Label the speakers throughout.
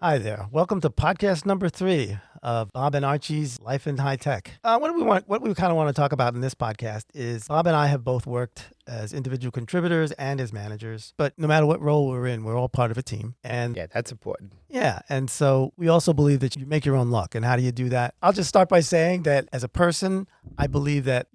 Speaker 1: Hi there. Welcome to podcast number 3 of Bob and Archie's Life in High Tech. What we kind of want to talk about in this podcast is Bob and I have both worked as individual contributors and as managers, but no matter what role we're in, we're all part of a team. And
Speaker 2: Yeah, that's important.
Speaker 1: yeah, and so we also believe that you make your own luck. And how do you do that? I'll just start by saying that as a person, I believe that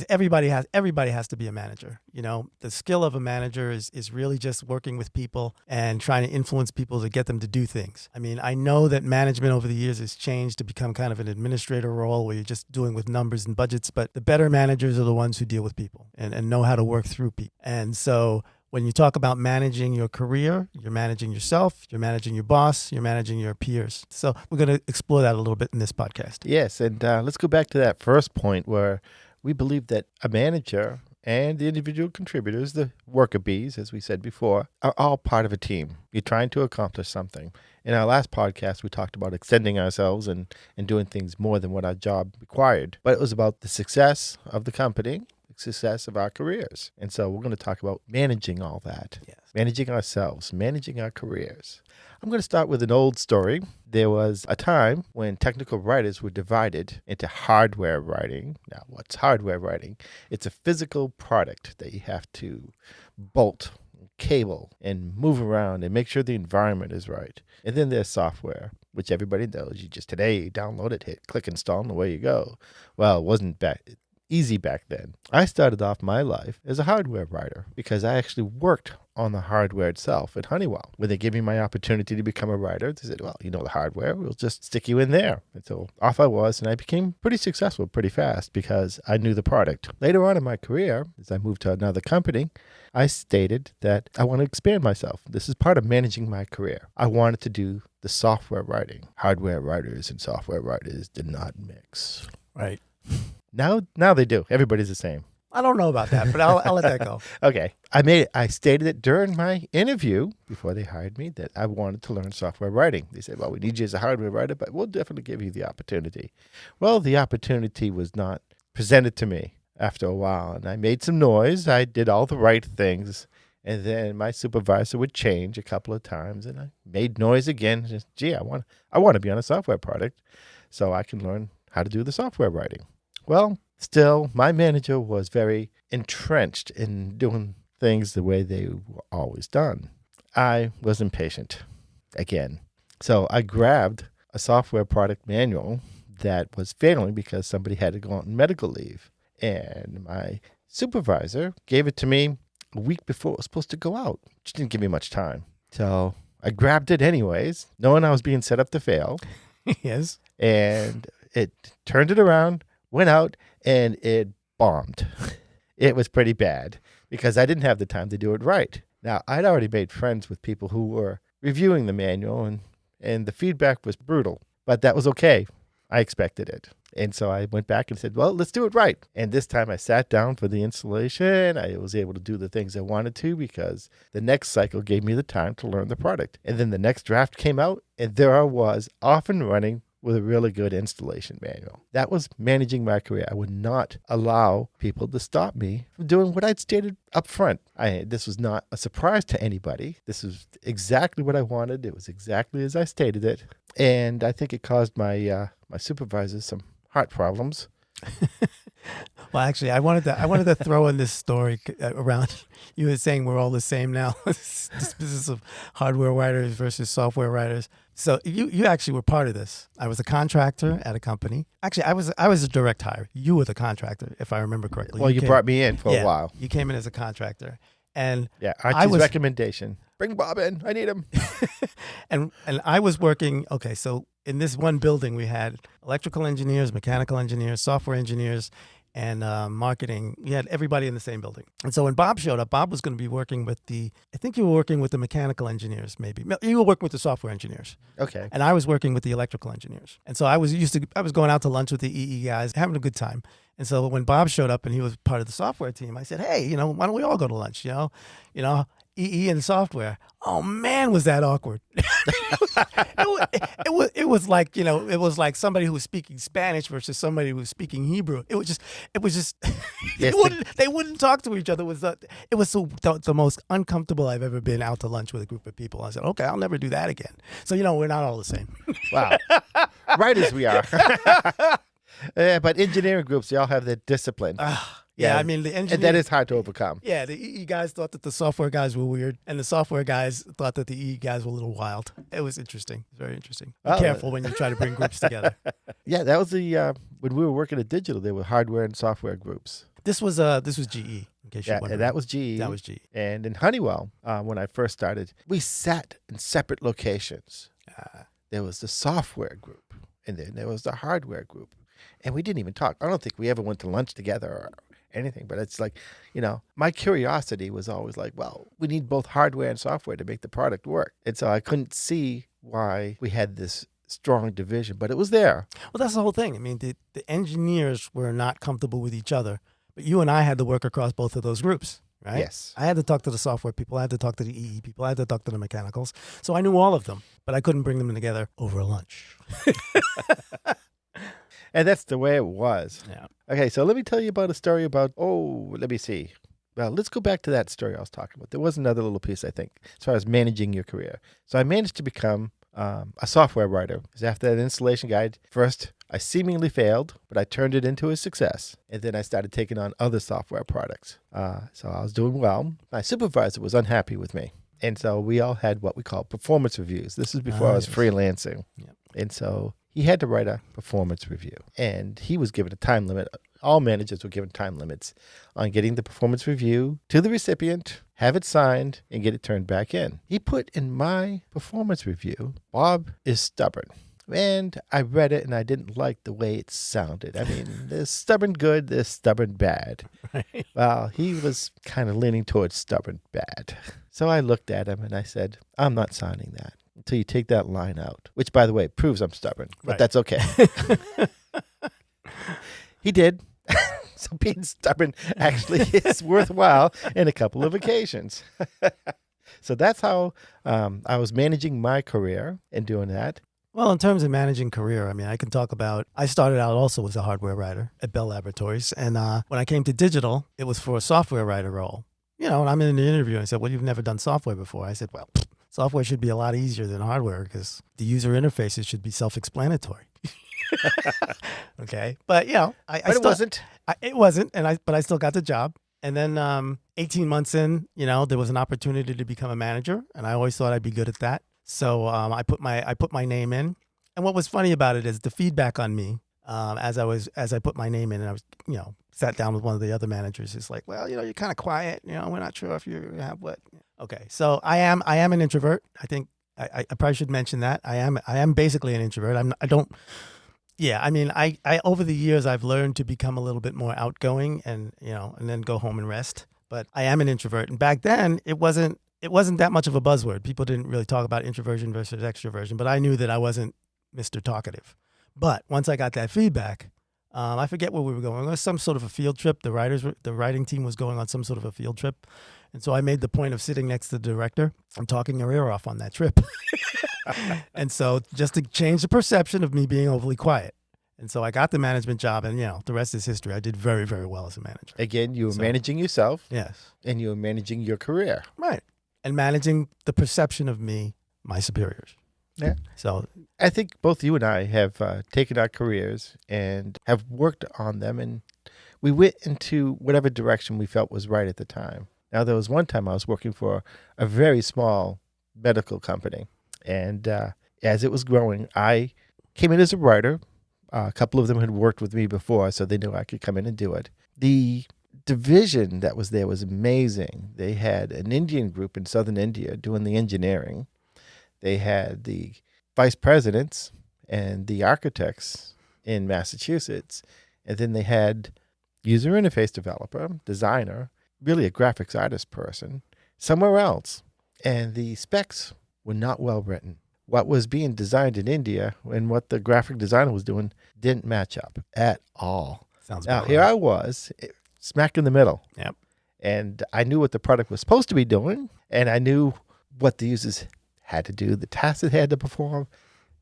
Speaker 1: everybody has to be a manager. You know, the skill of a manager is really just working with people and trying to influence people to get them to do things. I mean, I know that management over the years has changed to become kind of an administrator role where you're just doing with numbers and budgets, but the better managers are the ones who deal with people and know how to work through people. And so when you talk about managing your career, you're managing yourself, you're managing your boss, you're managing your peers. So we're going to explore that a little bit in this podcast.
Speaker 2: Yes, and let's go back to that first point where we believe that a manager and the individual contributors, the worker bees, as we said before, are all part of a team. You're trying to accomplish something. In our last podcast, we talked about extending ourselves and doing things more than what our job required. But it was about the success of the company, success of our careers. And so we're going to talk about managing all that.
Speaker 1: Yes.
Speaker 2: Managing ourselves, managing our careers. I'm going to start with an old story. There was a time when technical writers were divided into hardware writing. Now, what's hardware writing? It's a physical product that you have to bolt, cable, and move around and make sure the environment is right. And then there's software, which everybody knows. You just today download it, hit click install, and away you go. Well, it wasn't easy back then. I started off my life as a hardware writer because I actually worked on the hardware itself at Honeywell. When they gave me my opportunity to become a writer, they said, well, you know the hardware, we'll just stick you in there. And so off I was, and I became pretty successful pretty fast because I knew the product. Later on in my career, as I moved to another company, I stated that I want to expand myself. This is part of managing my career. I wanted to do the software writing. Hardware writers and software writers did not mix.
Speaker 1: Right.
Speaker 2: Now they do. Everybody's the same.
Speaker 1: I don't know about that, but I'll let that go.
Speaker 2: Okay. I stated it during my interview before they hired me that I wanted to learn software writing. They said, well, we need you as a hardware writer, but we'll definitely give you the opportunity. Well, the opportunity was not presented to me after a while, and I made some noise. I did all the right things, and then my supervisor would change a couple of times, and I made noise again. Just, gee, I want to be on a software product so I can learn how to do the software writing. Well, still, my manager was very entrenched in doing things the way they were always done. I was impatient again. So I grabbed a software product manual that was failing because somebody had to go on medical leave. And my supervisor gave it to me a week before it was supposed to go out. She didn't give me much time. So I grabbed it anyways, knowing I was being set up to fail.
Speaker 1: Yes.
Speaker 2: And it turned it around, went out, and it bombed. It was pretty bad because I didn't have the time to do it right. Now, I'd already made friends with people who were reviewing the manual, and the feedback was brutal, but that was okay. I expected it. And so I went back and said, well, let's do it right. And this time I sat down for the installation. I was able to do the things I wanted to because the next cycle gave me the time to learn the product. And then the next draft came out, and there I was off and running with a really good installation manual. That was managing my career. I would not allow people to stop me from doing what I'd stated up front. This was not a surprise to anybody. This was exactly what I wanted. It was exactly as I stated it. And I think it caused my supervisors some heart problems.
Speaker 1: Well, actually, I wanted to throw in this story around. You were saying we're all the same now. This business of hardware writers versus software writers. So you actually were part of this. I was a contractor at a company. Actually, I was a direct hire. You were the contractor, if I remember correctly.
Speaker 2: Well, you brought me in for a while.
Speaker 1: You came in as a contractor, and
Speaker 2: yeah, Archie's recommendation: bring Bob in. I need him.
Speaker 1: and I was working. Okay, so in this one building, we had electrical engineers, mechanical engineers, software engineers, and marketing. We had everybody in the same building. And so when Bob showed up, Bob was going to be working with I think you were working with the mechanical engineers, maybe. You were working with the software engineers.
Speaker 2: Okay.
Speaker 1: And I was working with the electrical engineers. And so I was going out to lunch with the EE guys, having a good time. And so when Bob showed up and he was part of the software team, I said, hey, why don't we all go to lunch, EE and software. Oh man, was that awkward. It was like, it was like somebody who was speaking Spanish versus somebody who was speaking Hebrew. It was just
Speaker 2: Yes,
Speaker 1: they wouldn't talk to each other. It was the most uncomfortable I've ever been out to lunch with a group of people. I said, okay, I'll never do that again. So we're not all the same.
Speaker 2: Wow. Right as we are. Yeah, but engineering groups, they all have their discipline.
Speaker 1: Yeah, I mean the engineer.
Speaker 2: And that is hard to overcome.
Speaker 1: Yeah, the EE guys thought that the software guys were weird, and the software guys thought that the EE guys were a little wild. It was interesting. Very interesting. Be careful when you try to bring groups together.
Speaker 2: Yeah, that was when we were working at Digital, there were hardware and software groups.
Speaker 1: This was GE. In case you're
Speaker 2: Yeah,
Speaker 1: wondering.
Speaker 2: and that was GE.
Speaker 1: That was GE.
Speaker 2: And in Honeywell, when I first started, we sat in separate locations. There was the software group, and then there was the hardware group. And we didn't even talk. I don't think we ever went to lunch together or anything, but it's like, my curiosity was always like, well, we need both hardware and software to make the product work. And so I couldn't see why we had this strong division, but it was there.
Speaker 1: Well, that's the whole thing. I mean, the engineers were not comfortable with each other, but you and I had to work across both of those groups, right?
Speaker 2: Yes.
Speaker 1: I had to talk to the software people. I had to talk to the EE people. I had to talk to the mechanicals. So I knew all of them, but I couldn't bring them together over a lunch.
Speaker 2: And that's the way it was.
Speaker 1: Yeah.
Speaker 2: Okay, so let me tell you about a story about, let me see. Well, let's go back to that story I was talking about. There was another little piece, I think, as far as managing your career. So I managed to become a software writer. Because after that installation guide, first I seemingly failed, but I turned it into a success. And then I started taking on other software products. So I was doing well. My supervisor was unhappy with me. And so we all had what we call performance reviews. This is before I was freelancing.
Speaker 1: Yep.
Speaker 2: And so he had to write a performance review. And he was given a time limit. All managers were given time limits on getting the performance review to the recipient, have it signed, and get it turned back in. He put in my performance review, Bob is stubborn. And I read it and I didn't like the way it sounded. I mean, there's stubborn good, there's stubborn bad.
Speaker 1: Right.
Speaker 2: Well, he was kind of leaning towards stubborn bad. So I looked at him and I said, I'm not signing that until you take that line out, which, by the way, proves I'm stubborn, but
Speaker 1: Right.
Speaker 2: that's okay. He did. So being stubborn actually is worthwhile in a couple of occasions. So that's how I was managing my career and doing that.
Speaker 1: Well, in terms of managing career, I mean, I can talk about, I started out also as a hardware writer at Bell Laboratories. And when I came to digital, it was for a software writer role. And I'm in the interview and I said, well, you've never done software before. I said, well, software should be a lot easier than hardware because the user interfaces should be self-explanatory. Okay. But,
Speaker 2: It wasn't.
Speaker 1: It wasn't. But I still got the job. And then 18 months in, there was an opportunity to become a manager. And I always thought I'd be good at that. So I put my name in, and what was funny about it is the feedback on me as I put my name in, and I was sat down with one of the other managers. It's like, well, you're kind of quiet. We're not sure if you have what. Okay, so I am an introvert. I think I probably should mention that I am basically an introvert. I over the years I've learned to become a little bit more outgoing and and then go home and rest. But I am an introvert, and back then it wasn't that much of a buzzword. People didn't really talk about introversion versus extroversion, but I knew that I wasn't Mr. Talkative. But once I got that feedback, I forget where we were going. It was some sort of a field trip. The writing team was going on some sort of a field trip. And so I made the point of sitting next to the director and talking her ear off on that trip. And so just to change the perception of me being overly quiet. And so I got the management job, and the rest is history. I did very, very well as a manager.
Speaker 2: Again, you were managing yourself.
Speaker 1: Yes.
Speaker 2: And you were managing your career.
Speaker 1: Right. And managing the perception of me, my superiors.
Speaker 2: Yeah.
Speaker 1: So
Speaker 2: I think both you and I have taken our careers and have worked on them, and we went into whatever direction we felt was right at the time. Now, there was one time I was working for a very small medical company, and as it was growing, I came in as a writer. A couple of them had worked with me before, so they knew I could come in and do it. The division that was there was amazing. They had an Indian group in southern India doing the engineering. They had the vice presidents and the architects in Massachusetts. And then they had user interface developer, designer, really a graphics artist person, somewhere else. And the specs were not well written. What was being designed in India and what the graphic designer was doing didn't match up at all.
Speaker 1: sounds
Speaker 2: Now,
Speaker 1: about
Speaker 2: here
Speaker 1: right.
Speaker 2: I was, smack in the middle.
Speaker 1: Yep.
Speaker 2: And I knew what the product was supposed to be doing, and I knew what the users had to do, the tasks it had to perform.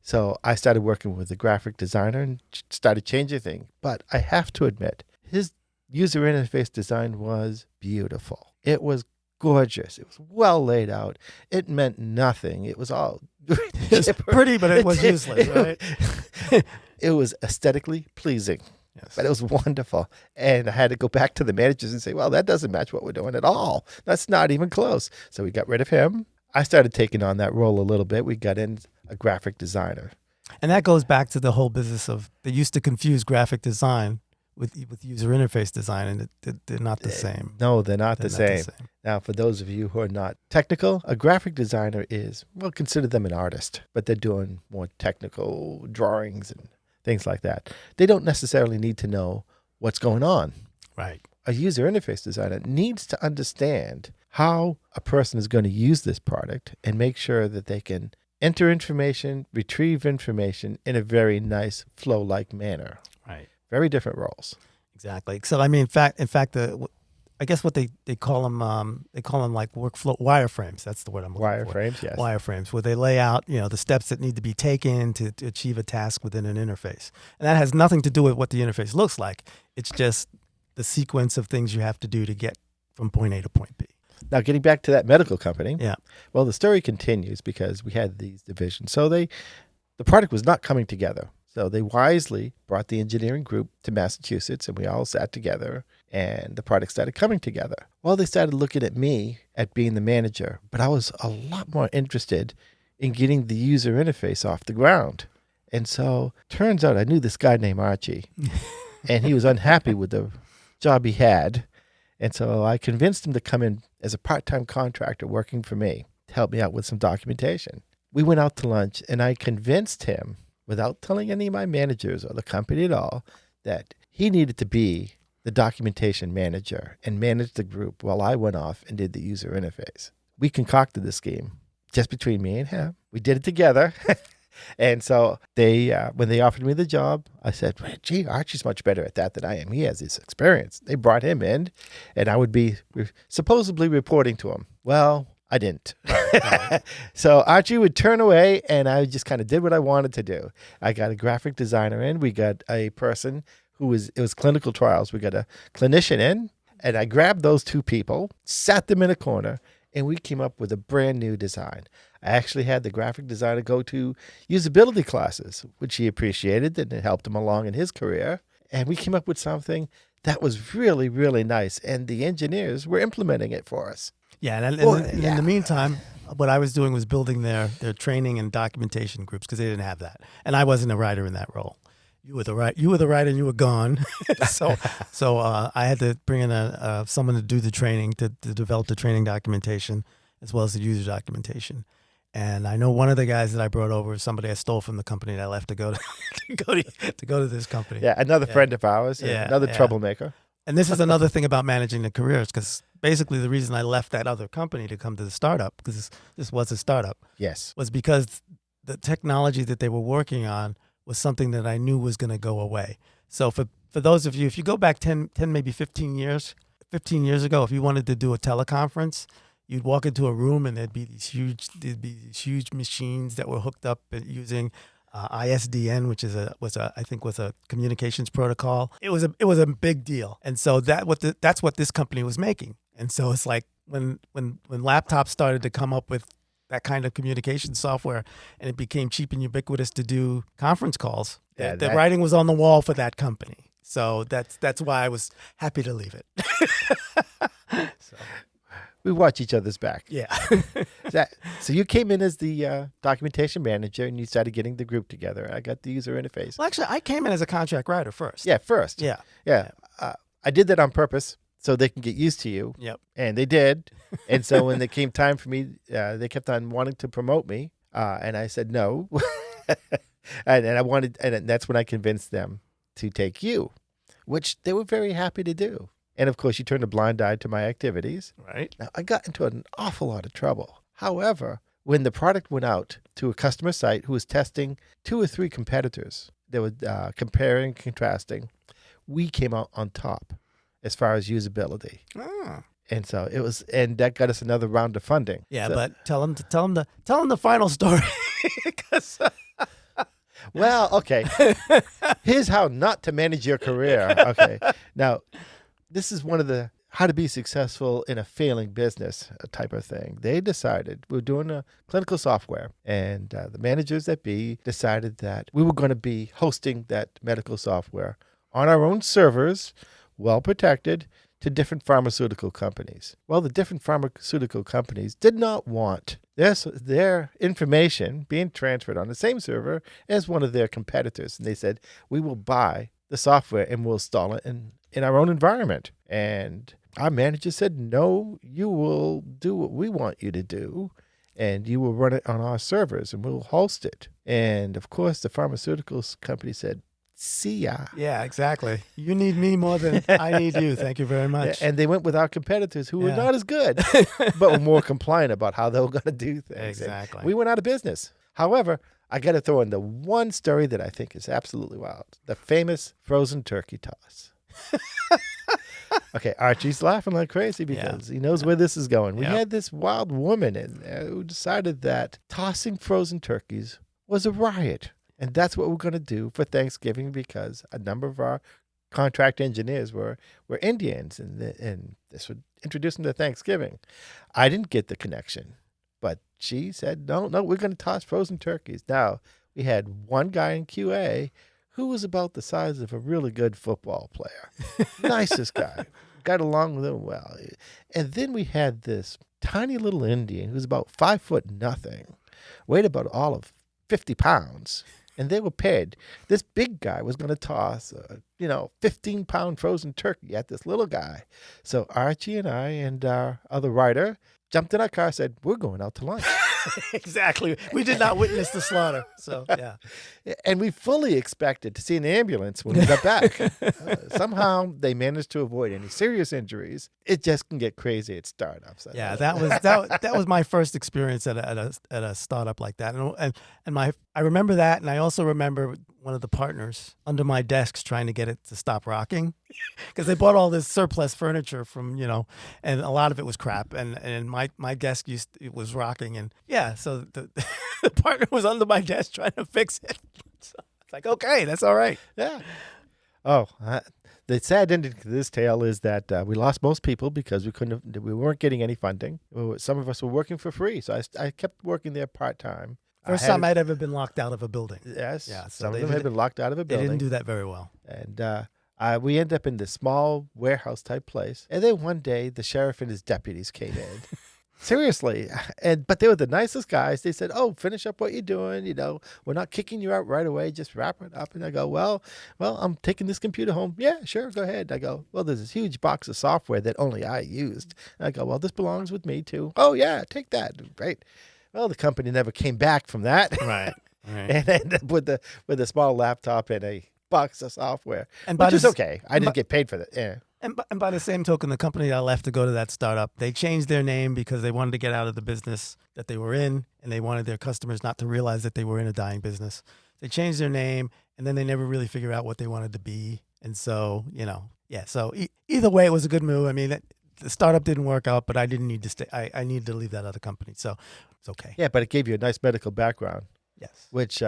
Speaker 2: So I started working with the graphic designer and started changing things. But I have to admit, his user interface design was beautiful. It was gorgeous. It was well laid out. It meant nothing. It was all
Speaker 1: It's pretty, but it was useless, right?
Speaker 2: It was aesthetically pleasing.
Speaker 1: Yes.
Speaker 2: But it was wonderful. And I had to go back to the managers and say, well, that doesn't match what we're doing at all. That's not even close. So we got rid of him. I started taking on that role a little bit. We got in a graphic designer.
Speaker 1: And that goes back to the whole business of they used to confuse graphic design with user interface design, and they're not the same.
Speaker 2: No, they're not the
Speaker 1: They're
Speaker 2: same. Now, for those of you who are not technical, a graphic designer is, well, consider them an artist, but they're doing more technical drawings and things like that. They don't necessarily need to know what's going on.
Speaker 1: Right.
Speaker 2: A user interface designer needs to understand how a person is going to use this product and make sure that they can enter information, retrieve information in a very nice flow-like manner.
Speaker 1: Right.
Speaker 2: Very different roles.
Speaker 1: Exactly. So I mean, in fact, I guess what they call them like workflow wireframes. That's the word I'm looking for.
Speaker 2: Wireframes, yes.
Speaker 1: Wireframes, where they lay out, the steps that need to be taken to achieve a task within an interface. And that has nothing to do with what the interface looks like. It's just the sequence of things you have to do to get from point A to point B.
Speaker 2: Now, getting back to that medical company,
Speaker 1: Yeah.
Speaker 2: well, the story continues because we had these divisions. So the product was not coming together. So they wisely brought the engineering group to Massachusetts, and we all sat together, and the product started coming together. Well, they started looking at me at being the manager, but I was a lot more interested in getting the user interface off the ground. And so turns out I knew this guy named Archie, and he was unhappy with the job he had. And so I convinced him to come in as a part-time contractor working for me to help me out with some documentation. We went out to lunch, and I convinced him, without telling any of my managers or the company at all, that he needed to be the documentation manager and manage the group while I went off and did the user interface. We concocted this scheme just between me and him. We did it together. And so when they offered me the job, I said, gee, Archie's much better at that than I am. He has this experience. They brought him in, and I would be supposedly reporting to him. Well, I didn't. So Archie would turn away, and I just kind of did what I wanted to do. I got a graphic designer in. We got a person it was clinical trials. We got a clinician in, and I grabbed those two people, sat them in a corner, and we came up with a brand new design. I actually had the graphic designer go to usability classes, which he appreciated, and it helped him along in his career. And we came up with something that was really, really nice, and the engineers were implementing it for us.
Speaker 1: Yeah, and in the meantime, what I was doing was building their training and documentation groups because they didn't have that, and I wasn't a writer in that role. You were the writer, and you were gone. so I had to bring in someone to do the training to develop the training documentation as well as the user documentation. And I know one of the guys that I brought over is somebody I stole from the company that I left to go to this company.
Speaker 2: Yeah, another friend of ours, another troublemaker.
Speaker 1: And this is another thing about managing the careers, because basically the reason I left that other company to come to the startup, because this was a startup,
Speaker 2: yes,
Speaker 1: was because the technology that they were working on was something that I knew was going to go away. So for those of you, if you go back 10 maybe 15 years ago, if you wanted to do a teleconference, you'd walk into a room and there'd be these huge machines that were hooked up using ISDN, which was a communications protocol. It was a big deal, and so that's what this company was making. And so it's like when laptops started to come up with that kind of communication software, and it became cheap and ubiquitous to do conference calls. The writing was on the wall for that company. So that's why I was happy to leave it. So.
Speaker 2: We watch each other's back.
Speaker 1: Yeah.
Speaker 2: So you came in as the documentation manager, and you started getting the group together. I got the user interface.
Speaker 1: Well, actually, I came in as a contract writer first.
Speaker 2: Yeah, first.
Speaker 1: Yeah.
Speaker 2: I did that on purpose so they can get used to you.
Speaker 1: Yep.
Speaker 2: And they did. And so when it came time for me, they kept on wanting to promote me, and I said no. and that's when I convinced them to take you, which they were very happy to do. And of course, you turned a blind eye to my activities.
Speaker 1: Right.
Speaker 2: Now, I got into an awful lot of trouble. However, when the product went out to a customer site who was testing 2 or 3 competitors, they were comparing, contrasting, we came out on top as far as usability.
Speaker 1: Ah.
Speaker 2: And so it was, and that got us another round of funding.
Speaker 1: Yeah,
Speaker 2: So-
Speaker 1: but tell him the final story. 'Cause,
Speaker 2: well, okay. Here's how not to manage your career. Okay. Now, this is one of the how to be successful in a failing business type of thing. They decided we were doing a clinical software, and the managers at B decided that we were going to be hosting that medical software on our own servers, well protected, to different pharmaceutical companies. Well, the different pharmaceutical companies did not want their information being transferred on the same server as one of their competitors. And they said, we will buy the software and we'll install it in our own environment. And our manager said, no, you will do what we want you to do, and you will run it on our servers and we'll host it. And of course, the pharmaceuticals company said, see ya.
Speaker 1: yeah, exactly. You need me more than I need you. Thank you very much.
Speaker 2: And they went with our competitors who were
Speaker 1: Yeah.
Speaker 2: not as good, but were more compliant about how they were going to do things. And
Speaker 1: Exactly.
Speaker 2: we went out of business. However, I got to throw in the one story that I think is absolutely wild. The famous frozen turkey toss. Okay, Archie's laughing like crazy because he knows where this is going. We
Speaker 1: Yeah.
Speaker 2: had this wild woman in there who decided that tossing frozen turkeys was a riot. And that's what we're going to do for Thanksgiving because a number of our contract engineers were Indians, and this would introduce them to Thanksgiving. I didn't get the connection, but she said, no, we're going to toss frozen turkeys. Now, we had one guy in QA who was about the size of a really good football player. Nicest guy. Got along with him well. And then we had this tiny little Indian who was about 5'0", weighed about all of 50 pounds. And they were paid. This big guy was going to toss, 15-pound frozen turkey at this little guy. So Archie and I and our other writer jumped in our car and said, we're going out to lunch.
Speaker 1: Exactly. We did not witness the slaughter. So, yeah.
Speaker 2: And we fully expected to see an ambulance when we got back. Somehow they managed to avoid any serious injuries. It just can get crazy at startups.
Speaker 1: Yeah, that was my first experience at a startup like that. And I remember that, and I also remember one of the partners under my desks trying to get it to stop rocking because they bought all this surplus furniture from, and a lot of it was crap. And my desk it was rocking. And yeah, so the partner was under my desk trying to fix it. So it's like, okay, that's all right.
Speaker 2: Yeah. Oh, the sad ending to this tale is that we lost most people because we weren't getting any funding. Some of us were working for free. So I kept working there part-time.
Speaker 1: First time I'd ever been locked out of a building.
Speaker 2: Yes.
Speaker 1: Yeah, so
Speaker 2: some of them had been locked out of a
Speaker 1: They
Speaker 2: building.
Speaker 1: didn't do that very well.
Speaker 2: And we ended up in this small warehouse type place. And then one day the sheriff and his deputies came in. Seriously. But they were the nicest guys. They said, oh, finish up what you're doing. We're not kicking you out right away. Just wrap it up. And I go, well, I'm taking this computer home. Yeah, sure. Go ahead. I go, well, there's this huge box of software that only I used. And I go, well, this belongs with me too. Oh, yeah, take that. Great. Well, the company never came back from that.
Speaker 1: Right.
Speaker 2: And ended up with a small laptop and a box of software,
Speaker 1: And
Speaker 2: which is okay. I didn't get paid for that. Yeah.
Speaker 1: And by the same token, the company I left to go to that startup, they changed their name because they wanted to get out of the business that they were in, and they wanted their customers not to realize that they were in a dying business. They changed their name, and then they never really figured out what they wanted to be. And so, yeah. So either way, it was a good move. I mean, the startup didn't work out, but I didn't need to stay. I needed to leave that other company, so it's okay.
Speaker 2: Yeah, but it gave you a nice medical background,
Speaker 1: Yes.
Speaker 2: which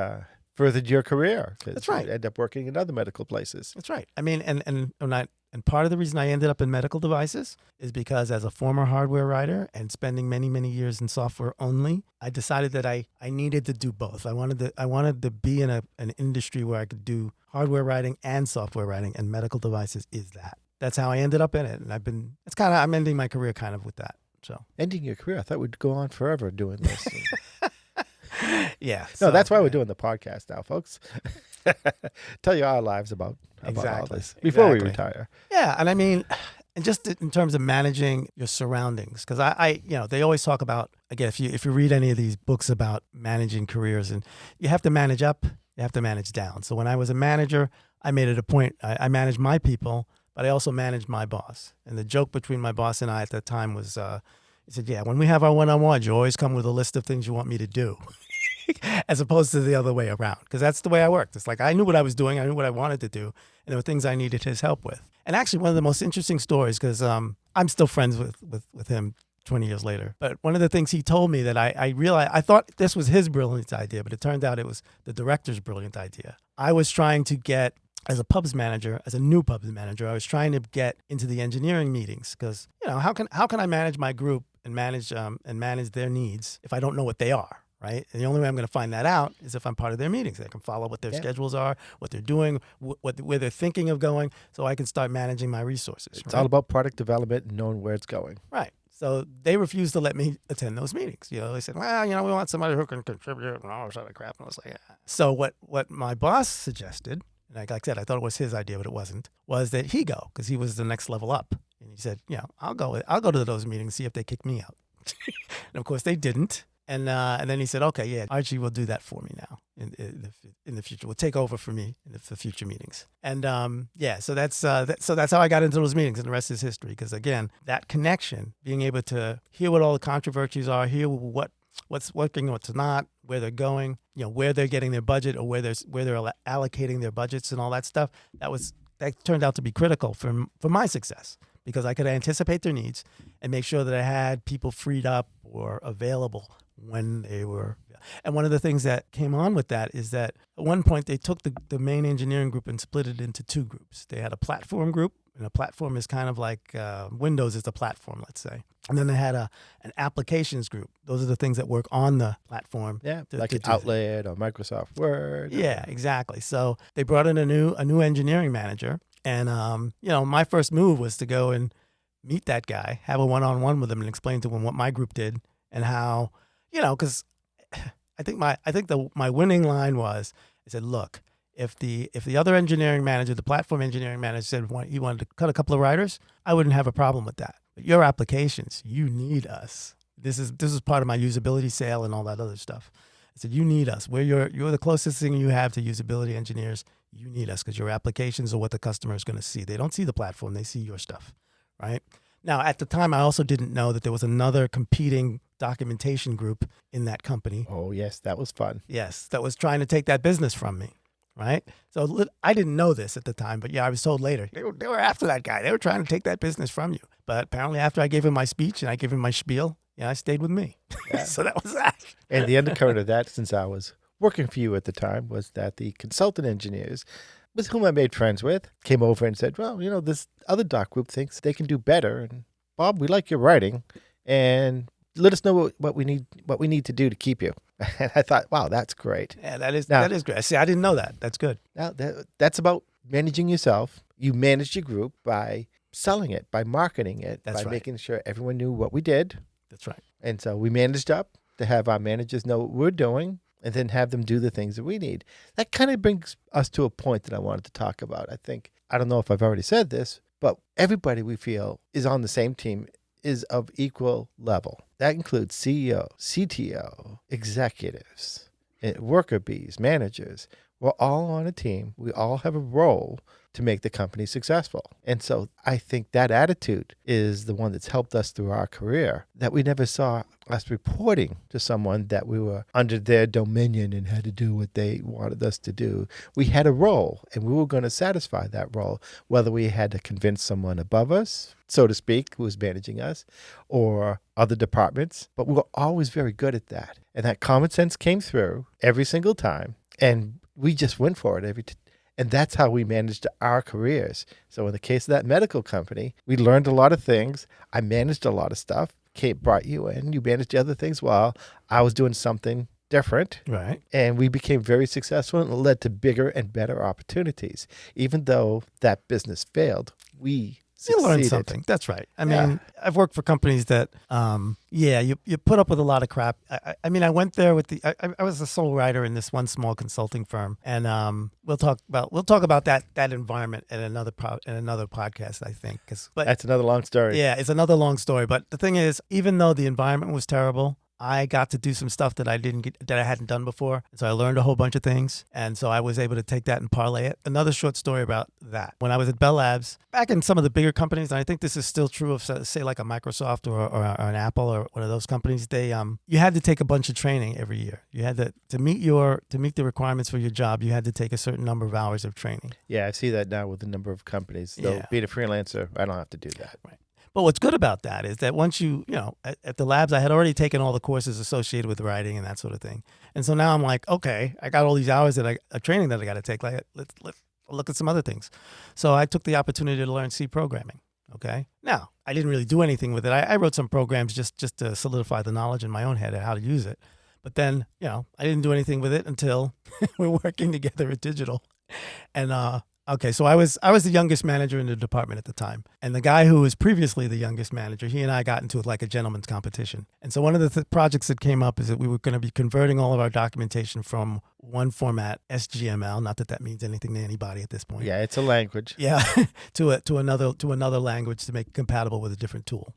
Speaker 2: furthered your career. 'Cause
Speaker 1: That's right.
Speaker 2: You end up working in other medical places.
Speaker 1: That's right. I mean, and part of the reason I ended up in medical devices is because as a former hardware writer and spending many, many years in software only, I decided that I needed to do both. I wanted to be in an industry where I could do hardware writing and software writing, and medical devices is that. That's how I ended up in it. And I'm ending my career kind of with that. So
Speaker 2: Ending your career. I thought we'd go on forever doing this.
Speaker 1: yeah.
Speaker 2: No,
Speaker 1: so,
Speaker 2: that's why we're
Speaker 1: yeah.
Speaker 2: doing the podcast now, folks. Tell you our lives about all
Speaker 1: Exactly.
Speaker 2: this before we
Speaker 1: Exactly.
Speaker 2: retire.
Speaker 1: Yeah, and I mean, and just in terms of managing your surroundings, because I they always talk about, again, if you read any of these books about managing careers, and you have to manage up, you have to manage down. So when I was a manager, I made it a point. I managed my people, but I also managed my boss. And the joke between my boss and I at that time was, he said, "Yeah, when we have our one-on-ones, you always come with a list of things you want me to do." As opposed to the other way around, because that's the way I worked. It's like I knew what I was doing, I knew what I wanted to do, and there were things I needed his help with. And actually, one of the most interesting stories, because I I'm still friends with him 20 years later. But one of the things he told me that I realized, I thought this was his brilliant idea, but it turned out it was the director's brilliant idea. I was trying to get, as a new pubs manager, I was trying to get into the engineering meetings because, how can I manage my group and manage their needs if I don't know what they are? Right. And the only way I'm going to find that out is if I'm part of their meetings. I can follow what their schedules are, what they're doing, where they're thinking of going, so I can start managing my resources.
Speaker 2: It's all about product development and knowing where it's going.
Speaker 1: Right. So they refused to let me attend those meetings. They said, well, we want somebody who can contribute and all that sort of crap. And I was like, yeah. So what my boss suggested, and like I said, I thought it was his idea, but it wasn't, was that he go because he was the next level up. And he said, I'll go to those meetings, see if they kick me out. And of course they didn't. And then he said, okay, yeah, Archie will do that for me now in the future. Will take over for me in the future meetings. And so that's how I got into those meetings, and the rest is history. Because again, that connection, being able to hear what all the controversies are, hear what's working, what's not, where they're going, where they're getting their budget or where they're allocating their budgets and all that stuff. That turned out to be critical for my success. Because I could anticipate their needs and make sure that I had people freed up or available when they were. And one of the things that came on with that is that at one point they took the main engineering group and split it into two groups. They had a platform group, and a platform is kind of like Windows is a platform, let's say. And then they had an applications group. Those are the things that work on the platform.
Speaker 2: Yeah, like an Outlet or Microsoft Word.
Speaker 1: Yeah, exactly. So they brought in a new engineering manager. And, my first move was to go and meet that guy, have a one-on-one with him and explain to him what my group did and how, because I think my winning line was, I said, look, if the other engineering manager, the platform engineering manager said he wanted to cut a couple of writers, I wouldn't have a problem with that. But your applications, you need us. This is part of my usability sale and all that other stuff. I said, you need us. You're the closest thing you have to usability engineers. You need us because your applications are what the customer is going to see. They don't see the platform. They see your stuff, right? Now, at the time, I also didn't know that there was another competing documentation group in that company.
Speaker 2: Oh, yes, that was fun.
Speaker 1: Yes, that was trying to take that business from me, right? So I didn't know this at the time, but yeah, I was told later. They were after that guy. They were trying to take that business from you. But apparently after I gave him my speech and I gave him my spiel, I stayed with me. Yeah. So that was that.
Speaker 2: And the undercurrent of that, since I was working for you at the time, was that the consultant engineers with whom I made friends with came over and said, well, this other doc group thinks they can do better. And Bob, we like your writing and let us know what we need to do to keep you. And I thought, wow, that's great.
Speaker 1: Yeah, that is great. See, I didn't know that. That's good.
Speaker 2: Now that's about managing yourself. You managed your group by selling it, by marketing it, by making sure everyone knew what we did.
Speaker 1: That's right.
Speaker 2: And so we managed up to have our managers know what we're doing and then have them do the things that we need. That kind of brings us to a point that I wanted to talk about. I don't know if I've already said this, but everybody we feel is on the same team is of equal level. That includes CEO, CTO, executives, worker bees, managers. We're all on a team. We all have a role to make the company successful. And so I think that attitude is the one that's helped us through our career, that we never saw us reporting to someone that we were under their dominion and had to do what they wanted us to do. We had a role, and we were going to satisfy that role, whether we had to convince someone above us, so to speak, who was managing us, or other departments. But we were always very good at that. And that common sense came through every single time. And we just went for it and that's how we managed our careers. So in the case of that medical company, we learned a lot of things. I managed a lot of stuff. Kate brought you in. You managed the other things while I was doing something different.
Speaker 1: Right.
Speaker 2: And we became very successful, and it led to bigger and better opportunities. Even though that business failed, we succeeded.
Speaker 1: You learned something. That's right. I mean, I've worked for companies that, you put up with a lot of crap. I went there with I was a sole writer in this one small consulting firm, and we'll talk about that environment in another podcast, I think. But
Speaker 2: that's another long story.
Speaker 1: Yeah, it's another long story. But the thing is, even though the environment was terrible, I got to do some stuff that I hadn't done before. So I learned a whole bunch of things. And so I was able to take that and parlay it. Another short story about that. When I was at Bell Labs, back in some of the bigger companies, and I think this is still true of, say, like a Microsoft or an Apple or one of those companies, you had to take a bunch of training every year. You had to meet the requirements for your job, you had to take a certain number of hours of training.
Speaker 2: Yeah, I see that now with a number of companies. Though being a freelancer, I don't have to do that.
Speaker 1: Right. But what's good about that is that once at the labs, I had already taken all the courses associated with writing and that sort of thing. And so now I'm like, okay, I got all these hours of training that I got to take. Like, let's look at some other things. So I took the opportunity to learn C programming. Okay. Now, I didn't really do anything with it. I wrote some programs just to solidify the knowledge in my own head of how to use it. But then, I didn't do anything with it until we're working together at Digital. And okay, so I was the youngest manager in the department at the time. And the guy who was previously the youngest manager, he and I got into like a gentleman's competition. And so one of the projects that came up is that we were going to be converting all of our documentation from one format, SGML, not that that means anything to anybody at this point.
Speaker 2: Yeah, it's a language.
Speaker 1: Yeah, to another language to make it compatible with a different tool.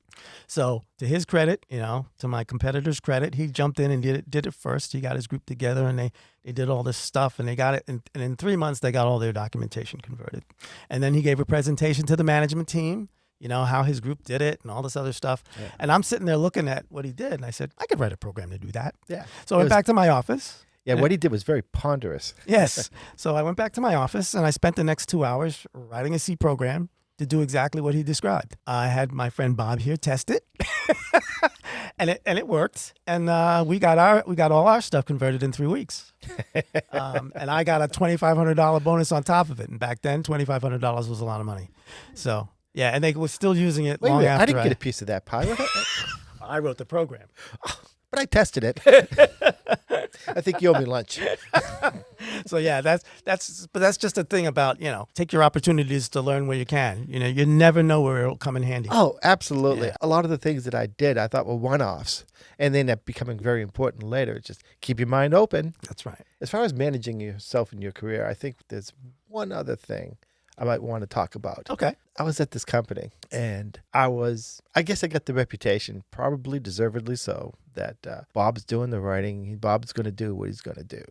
Speaker 1: So to his credit, to my competitor's credit, he jumped in and did it first. He got his group together and they did all this stuff and they got it. And in 3 months, they got all their documentation converted. And then he gave a presentation to the management team, how his group did it and all this other stuff. Yeah. And I'm sitting there looking at what he did. And I said, I could write a program to do that.
Speaker 2: Yeah.
Speaker 1: So I went back to my office.
Speaker 2: Yeah, what he did was very ponderous.
Speaker 1: Yes. So I went back to my office and I spent the next 2 hours writing a C program to do exactly what he described. I had my friend Bob here test it, and it worked. And we got all our stuff converted in 3 weeks. And I got a $2,500 bonus on top of it. And back then, $2,500 was a lot of money. So yeah, and they were still using it long after.
Speaker 2: I didn't get a piece of that pie.
Speaker 1: I wrote the program.
Speaker 2: But I tested it. I think you owe me lunch.
Speaker 1: So yeah, that's just a thing about, take your opportunities to learn where you can. You never know where it'll come in handy.
Speaker 2: Oh, absolutely.
Speaker 1: Yeah.
Speaker 2: A lot of the things that I did, I thought were one-offs, and they end up becoming very important later. Just keep your mind open.
Speaker 1: That's right.
Speaker 2: As far as managing yourself in your career, I think there's one other thing I might want to talk about.
Speaker 1: Okay.
Speaker 2: I was at this company and I guess I got the reputation, probably deservedly so, that Bob's doing the writing. Bob's going to do what he's going to do.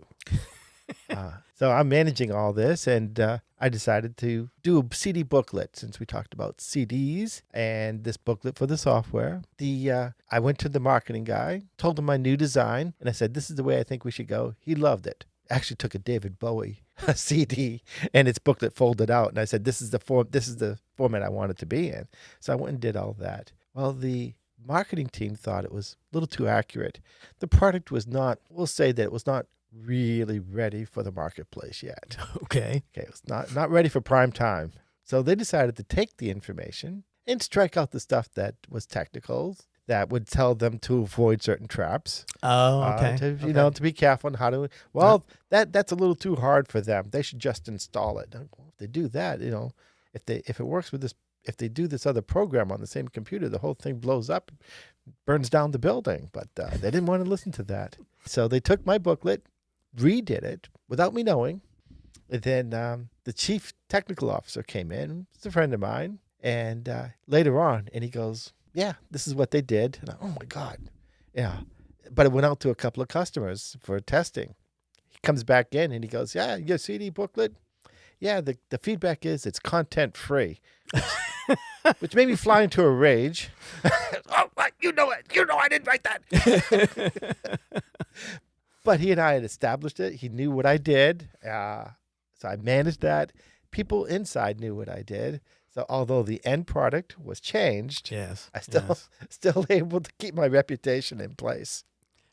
Speaker 2: So I'm managing all this and I decided to do a CD booklet since we talked about CDs and this booklet for the software. I went to the marketing guy, told him my new design, and I said, this is the way I think we should go. He loved it. Actually took a David Bowie CD and its booklet folded out, and I said, this is the format I want it to be in. So I went and did all that. Well, the marketing team thought it was a little too accurate. The product was not, we'll say that it was not really ready for the marketplace yet.
Speaker 1: Okay.
Speaker 2: It was not ready for prime time. So they decided to take the information and strike out the stuff that was technical, that would tell them to avoid certain traps.
Speaker 1: Oh, okay.
Speaker 2: To be careful on how to. Well, that's a little too hard for them. They should just install it. Well, if they do that, if it works with this, if they do this other program on the same computer, the whole thing blows up, burns down the building. But they didn't want to listen to that, so they took my booklet, redid it without me knowing. And then the chief technical officer came in. He's a friend of mine, and later on, and he goes, yeah, this is what they did. And oh my God. Yeah. But it went out to a couple of customers for testing. He comes back in and he goes, yeah, your CD booklet. Yeah, the feedback is it's content free, which made me fly into a rage. Oh, you know it. You know I didn't write that. But he and I had established it. He knew what I did. So I managed that. People inside knew what I did. So although the end product was changed,
Speaker 1: yes,
Speaker 2: I still able to keep my reputation in place.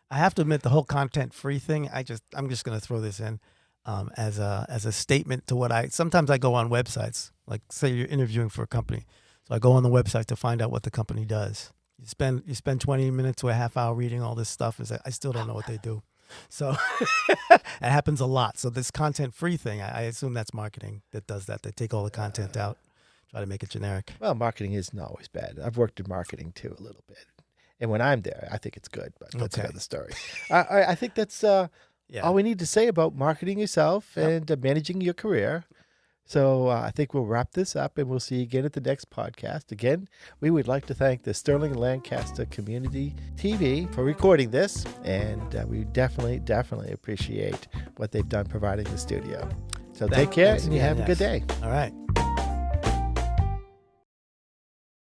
Speaker 1: I have to admit, the whole content-free thing, I'm just going to throw this in as a statement to what sometimes I go on websites, like say you're interviewing for a company. So I go on the website to find out what the company does. You spend 20 minutes to a half hour reading all this stuff and say, I still don't know what they do. So it happens a lot. So this content-free thing, I assume that's marketing that does that. They take all the content out. Try to make it generic.
Speaker 2: Well, marketing isn't always bad. I've worked in marketing too a little bit. And when I'm there, I think it's good, but that's another story. I think that's all we need to say about marketing yourself and managing your career. So I think we'll wrap this up and we'll see you again at the next podcast. Again, we would like to thank the Sterling-Lancaster Community TV for recording this. And we definitely appreciate what they've done providing the studio. So take care and you have a good day.
Speaker 1: All right.